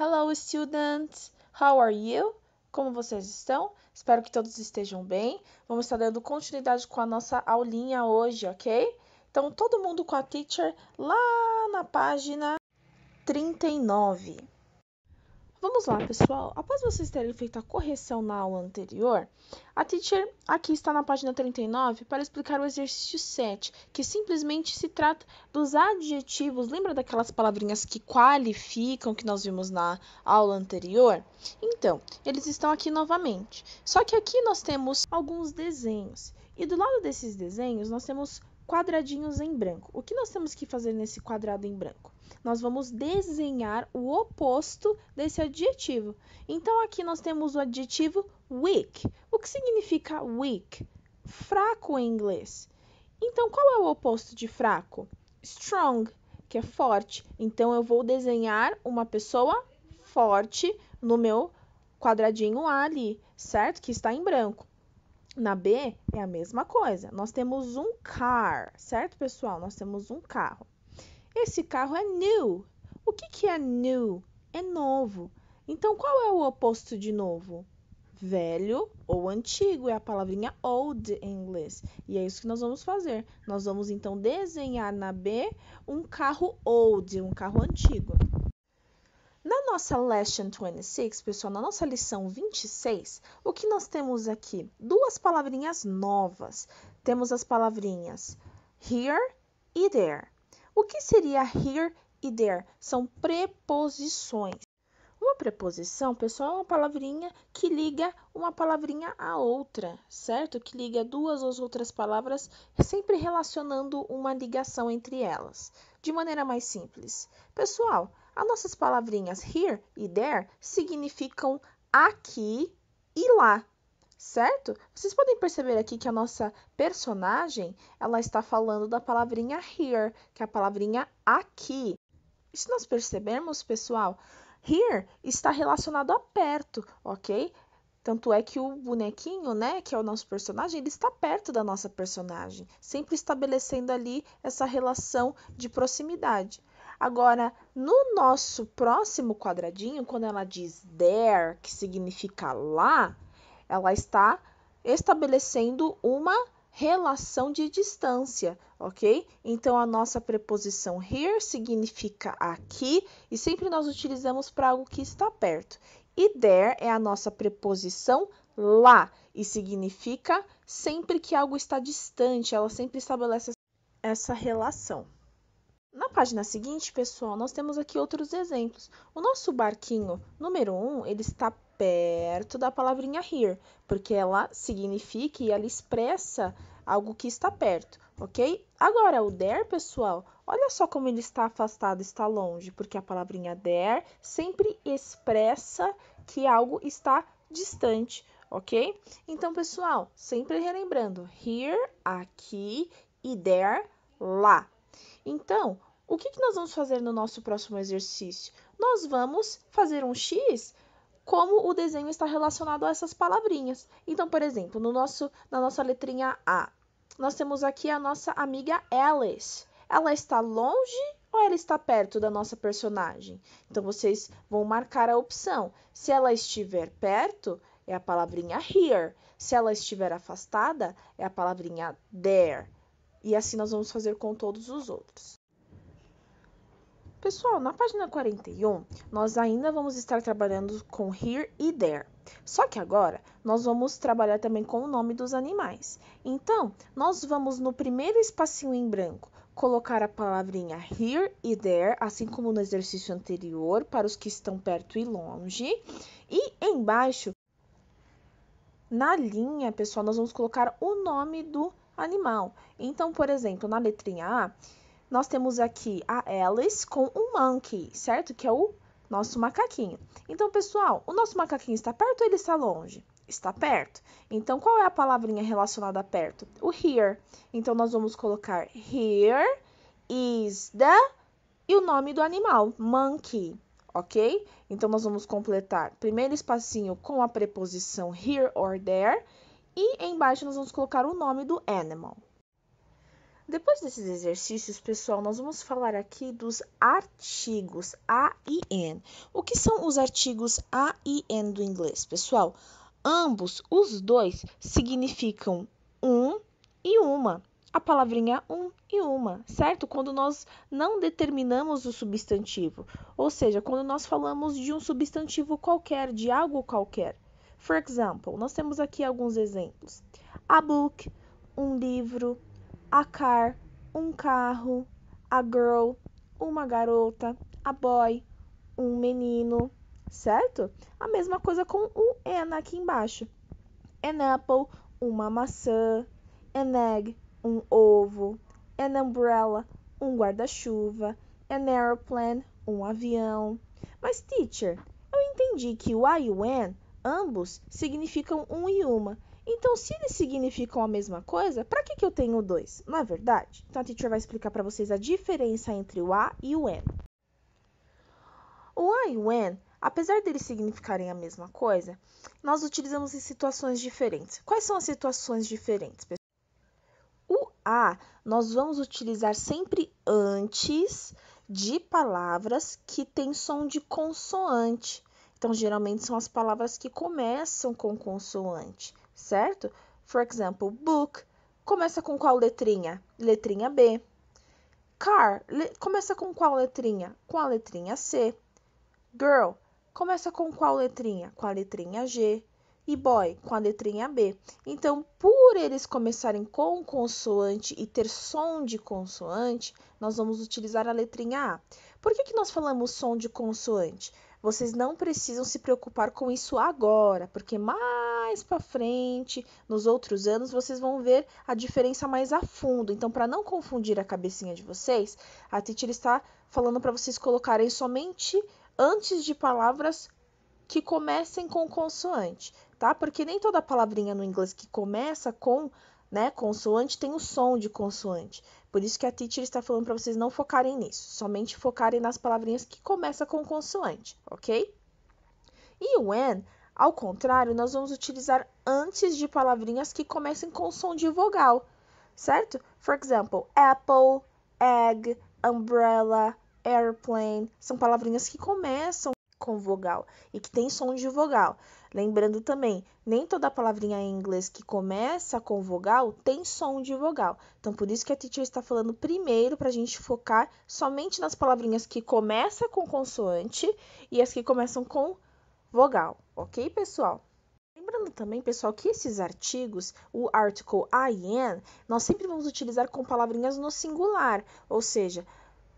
Hello, students! How are you? Como vocês estão? Espero que todos estejam bem. Vamos estar dando continuidade com a nossa aulinha hoje, ok? Então, todo mundo com a teacher lá na página 39. Vamos lá, pessoal. Após vocês terem feito a correção na aula anterior, a teacher aqui está na página 39 para explicar o exercício 7, que simplesmente se trata dos adjetivos. Lembra daquelas palavrinhas que qualificam que nós vimos na aula anterior? Então, eles estão aqui novamente. Só que aqui nós temos alguns desenhos. E do lado desses desenhos, nós temos quadradinhos em branco. O que nós temos que fazer nesse quadrado em branco? Nós vamos desenhar o oposto desse adjetivo. Então, aqui nós temos o adjetivo weak. O que significa weak? Fraco em inglês. Então, qual é o oposto de fraco? Strong, que é forte. Então, eu vou desenhar uma pessoa forte no meu quadradinho A ali, certo? Que está em branco. Na B, é a mesma coisa. Nós temos um car, certo, pessoal? Nós temos um carro. Esse carro é new. O que é new? É novo. Então, qual é o oposto de novo? Velho ou antigo, é a palavrinha old em inglês. E é isso que nós vamos fazer. Nós vamos, então, desenhar na B um carro old, um carro antigo. Na nossa lesson 26, pessoal, na nossa lição 26, o que nós temos aqui? Duas palavrinhas novas. Temos as palavrinhas here e there. O que seria here e there? São preposições. Uma preposição, pessoal, é uma palavrinha que liga uma palavrinha à outra, certo? Que liga duas ou outras palavras, sempre relacionando uma ligação entre elas. De maneira mais simples. Pessoal, as nossas palavrinhas here e there significam aqui e lá, certo? Vocês podem perceber aqui que a nossa personagem, ela está falando da palavrinha here, que é a palavrinha aqui. E se nós percebermos, pessoal, here está relacionado a perto, ok? Tanto é que o bonequinho, né, que é o nosso personagem, ele está perto da nossa personagem, sempre estabelecendo ali essa relação de proximidade. Agora, no nosso próximo quadradinho, quando ela diz there, que significa lá, ela está estabelecendo uma relação de distância, ok? Então, a nossa preposição here significa aqui e sempre nós utilizamos para algo que está perto. E there é a nossa preposição lá e significa sempre que algo está distante, ela sempre estabelece essa relação. Na página seguinte, pessoal, nós temos aqui outros exemplos. O nosso barquinho número 1, ele está perto da palavrinha here, porque ela significa e ela expressa algo que está perto, ok? Agora, o there, pessoal, olha só como ele está afastado, está longe, porque a palavrinha there sempre expressa que algo está distante, ok? Então, pessoal, sempre relembrando, here, aqui, e there, lá. Então, o que nós vamos fazer no nosso próximo exercício? Nós vamos fazer um X como o desenho está relacionado a essas palavrinhas. Então, por exemplo, na nossa letrinha A, nós temos aqui a nossa amiga Alice. Ela está longe ou ela está perto da nossa personagem? Então, vocês vão marcar a opção. Se ela estiver perto, é a palavrinha here. Se ela estiver afastada, é a palavrinha there. E assim nós vamos fazer com todos os outros. Pessoal, na página 41, nós ainda vamos estar trabalhando com here e there. Só que agora, nós vamos trabalhar também com o nome dos animais. Então, nós vamos no primeiro espacinho em branco, colocar a palavrinha here e there, assim como no exercício anterior, para os que estão perto e longe. E embaixo, na linha, pessoal, nós vamos colocar o nome do animal. Então, por exemplo, na letrinha A, nós temos aqui a Alice com um monkey, certo? Que é o nosso macaquinho. Então, pessoal, o nosso macaquinho está perto ou ele está longe? Está perto. Então, qual é a palavrinha relacionada a perto? O here. Então, nós vamos colocar here is the e o nome do animal, monkey, ok? Então, nós vamos completar primeiro espacinho com a preposição here or there e embaixo nós vamos colocar o nome do animal. Depois desses exercícios, pessoal, nós vamos falar aqui dos artigos A e N. O que são os artigos A e N do inglês, pessoal? Ambos, os dois, significam um e uma. A palavrinha um e uma, certo? Quando nós não determinamos o substantivo, ou seja, quando nós falamos de um substantivo qualquer, de algo qualquer. For example, nós temos aqui alguns exemplos. A book, um livro. A car, um carro. A girl, uma garota. A boy, um menino, certo? A mesma coisa com o an aqui embaixo. An apple, uma maçã. An egg, um ovo. An umbrella, um guarda-chuva. An aeroplane, um avião. Mas, teacher, eu entendi que o I e o an, ambos, significam um e uma. Então, se eles significam a mesma coisa, para que eu tenho dois? Não é verdade? Então, a teacher vai explicar para vocês a diferença entre o a e o an. O I e o an, apesar deles significarem a mesma coisa, nós utilizamos em situações diferentes. Quais são as situações diferentes, pessoal? O a nós vamos utilizar sempre antes de palavras que têm som de consoante. Então, geralmente são as palavras que começam com consoante, certo? For example, book começa com qual letrinha? Letrinha B. Car começa com qual letrinha? Com a letrinha C. Girl começa com qual letrinha? Com a letrinha G. E boy com a letrinha B. Então, por eles começarem com consoante e ter som de consoante, nós vamos utilizar a letrinha A. Por que nós falamos som de consoante? Vocês não precisam se preocupar com isso agora, porque mais para frente, nos outros anos, vocês vão ver a diferença mais a fundo. Então, para não confundir a cabecinha de vocês, a teacher está falando para vocês colocarem somente antes de palavras que comecem com consoante, tá? Porque nem toda palavrinha no inglês que começa com, consoante tem o som de consoante. Por isso que a teacher está falando para vocês não focarem nisso, somente focarem nas palavrinhas que começam com consoante, ok? E o an, ao contrário, nós vamos utilizar antes de palavrinhas que comecem com som de vogal, certo? For example, apple, egg, umbrella, airplane, são palavrinhas que começam com vogal e que tem som de vogal. Lembrando também, nem toda palavrinha em inglês que começa com vogal tem som de vogal. Então, por isso que a teacher está falando primeiro para a gente focar somente nas palavrinhas que começam com consoante e as que começam com vogal, ok, pessoal? Lembrando também, pessoal, que esses artigos, o article I e an, nós sempre vamos utilizar com palavrinhas no singular, ou seja,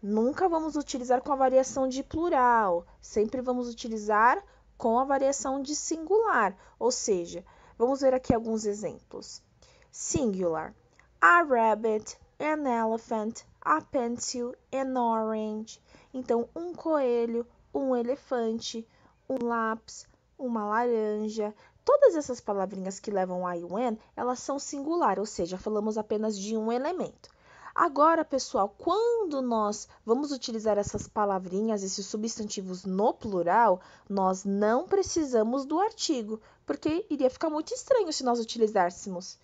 nunca vamos utilizar com a variação de plural, sempre vamos utilizar com a variação de singular, ou seja, vamos ver aqui alguns exemplos. Singular, a rabbit, an elephant, a pencil, an orange. Então, um coelho, um elefante, um lápis, uma laranja. Todas essas palavrinhas que levam I e o an, elas são singular, ou seja, falamos apenas de um elemento. Agora, pessoal, quando nós vamos utilizar essas palavrinhas, esses substantivos no plural, nós não precisamos do artigo, porque iria ficar muito estranho se nós utilizássemos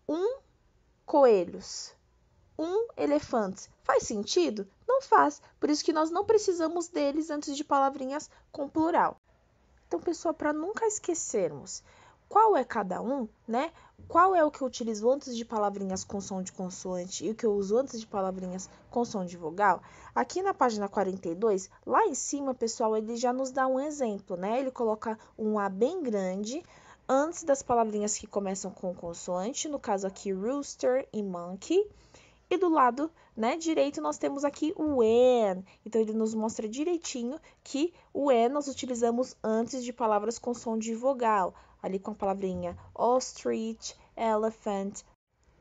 um coelhos, um elefante. Faz sentido? Não faz. Por isso que nós não precisamos deles antes de palavrinhas com plural. Então, pessoal, para nunca esquecermos qual é cada um, né? Qual é o que eu utilizo antes de palavrinhas com som de consoante e o que eu uso antes de palavrinhas com som de vogal? Aqui na página 42, lá em cima, pessoal, ele já nos dá um exemplo, né? Ele coloca um A bem grande antes das palavrinhas que começam com consoante, no caso aqui rooster e monkey. E do lado, direito, nós temos aqui o an. Então, ele nos mostra direitinho que o an nós utilizamos antes de palavras com som de vogal. Ali com a palavrinha ostrich, elephant,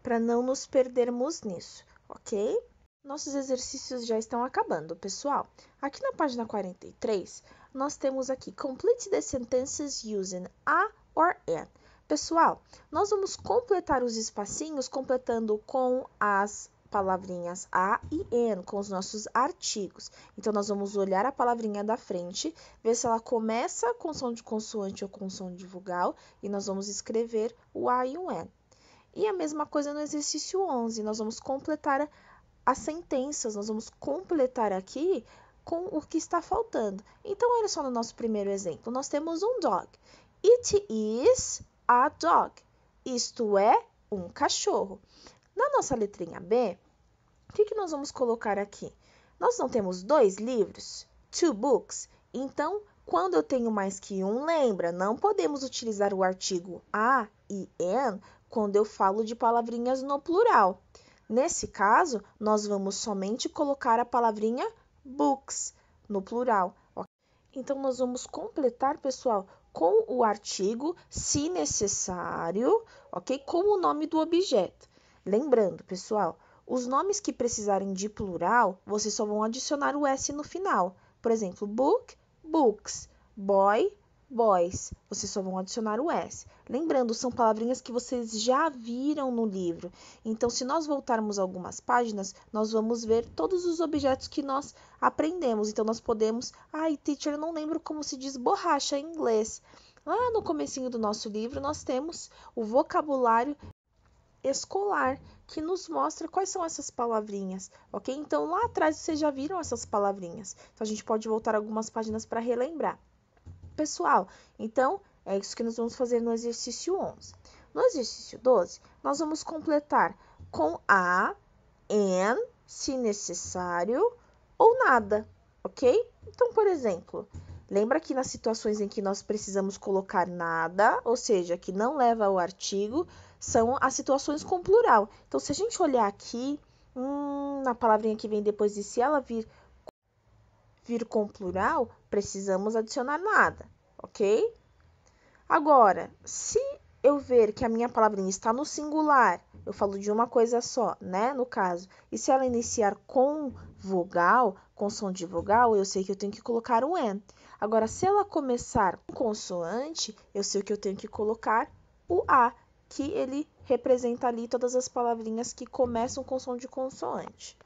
para não nos perdermos nisso, ok? Nossos exercícios já estão acabando, pessoal. Aqui na página 43, nós temos aqui Complete the sentences using a or an. Pessoal, nós vamos completar os espacinhos completando com as palavrinhas a e an, com os nossos artigos. Então, nós vamos olhar a palavrinha da frente, ver se ela começa com som de consoante ou com som de vogal, e nós vamos escrever o a e o an. E a mesma coisa no exercício 11, nós vamos completar as sentenças, nós vamos completar aqui com o que está faltando. Então, olha só no nosso primeiro exemplo, nós temos um dog. It is a dog. Isto é um cachorro. Na nossa letrinha B, o que nós vamos colocar aqui? Nós não temos 2 livros, 2 books. Então, quando eu tenho mais que um, lembra, não podemos utilizar o artigo a e an quando eu falo de palavrinhas no plural. Nesse caso, nós vamos somente colocar a palavrinha books no plural. Então, nós vamos completar, pessoal, com o artigo, se necessário, ok? Com o nome do objeto. Lembrando, pessoal, os nomes que precisarem de plural, vocês só vão adicionar o S no final. Por exemplo, book, books, boy, boys. Vocês só vão adicionar o S. Lembrando, são palavrinhas que vocês já viram no livro. Então, se nós voltarmos algumas páginas, nós vamos ver todos os objetos que nós aprendemos. Então, nós podemos... Ai, teacher, eu não lembro como se diz borracha em inglês. Lá no comecinho do nosso livro, nós temos o vocabulário escolar, que nos mostra quais são essas palavrinhas, ok? Então, lá atrás vocês já viram essas palavrinhas. Então, a gente pode voltar algumas páginas para relembrar. Pessoal, então, é isso que nós vamos fazer no exercício 11. No exercício 12, nós vamos completar com a, and, se necessário, ou nada, ok? Então, por exemplo, lembra que nas situações em que nós precisamos colocar nada, ou seja, que não leva o artigo, são as situações com plural. Então, se a gente olhar aqui, na palavrinha que vem depois de se ela vir com plural, precisamos adicionar nada, ok? Agora, se eu ver que a minha palavrinha está no singular, eu falo de uma coisa só, né, no caso, e se ela iniciar com vogal, com som de vogal, eu sei que eu tenho que colocar o N. Agora, se ela começar com consoante, eu sei que eu tenho que colocar o A, que ele representa ali todas as palavrinhas que começam com som de consoante.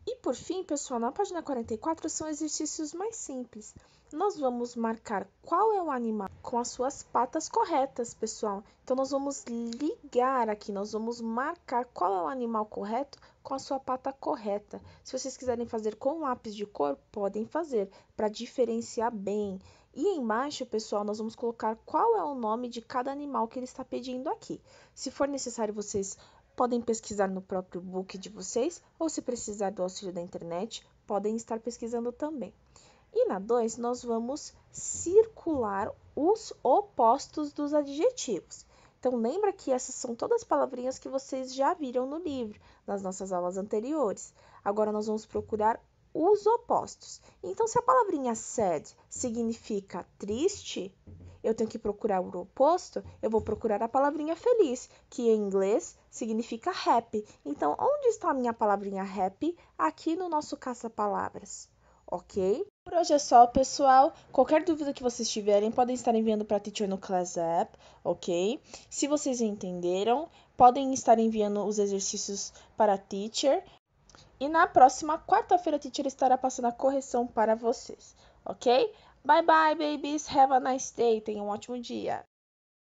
E por fim, pessoal, na página 44 são exercícios mais simples. Nós vamos marcar qual é o animal com as suas patas corretas, pessoal. Então, nós vamos ligar aqui, nós vamos marcar qual é o animal correto com a sua pata correta. Se vocês quiserem fazer com lápis de cor, podem fazer, para diferenciar bem. E embaixo, pessoal, nós vamos colocar qual é o nome de cada animal que ele está pedindo aqui. Se for necessário, vocês podem pesquisar no próprio book de vocês, ou se precisar do auxílio da internet, podem estar pesquisando também. E na 2, nós vamos circular os opostos dos adjetivos. Então, lembra que essas são todas palavrinhas que vocês já viram no livro, nas nossas aulas anteriores. Agora, nós vamos procurar os opostos. Então, se a palavrinha sad significa triste, eu tenho que procurar o oposto, eu vou procurar a palavrinha feliz, que em inglês significa happy. Então, onde está a minha palavrinha happy? Aqui no nosso caça-palavras, ok? Por hoje é só, pessoal. Qualquer dúvida que vocês tiverem, podem estar enviando para a Teacher no Class App, ok? Se vocês entenderam, podem estar enviando os exercícios para a Teacher. E na próxima quarta-feira a Teacher estará passando a correção para vocês, ok? Bye bye, babies. Have a nice day. Tenham um ótimo dia.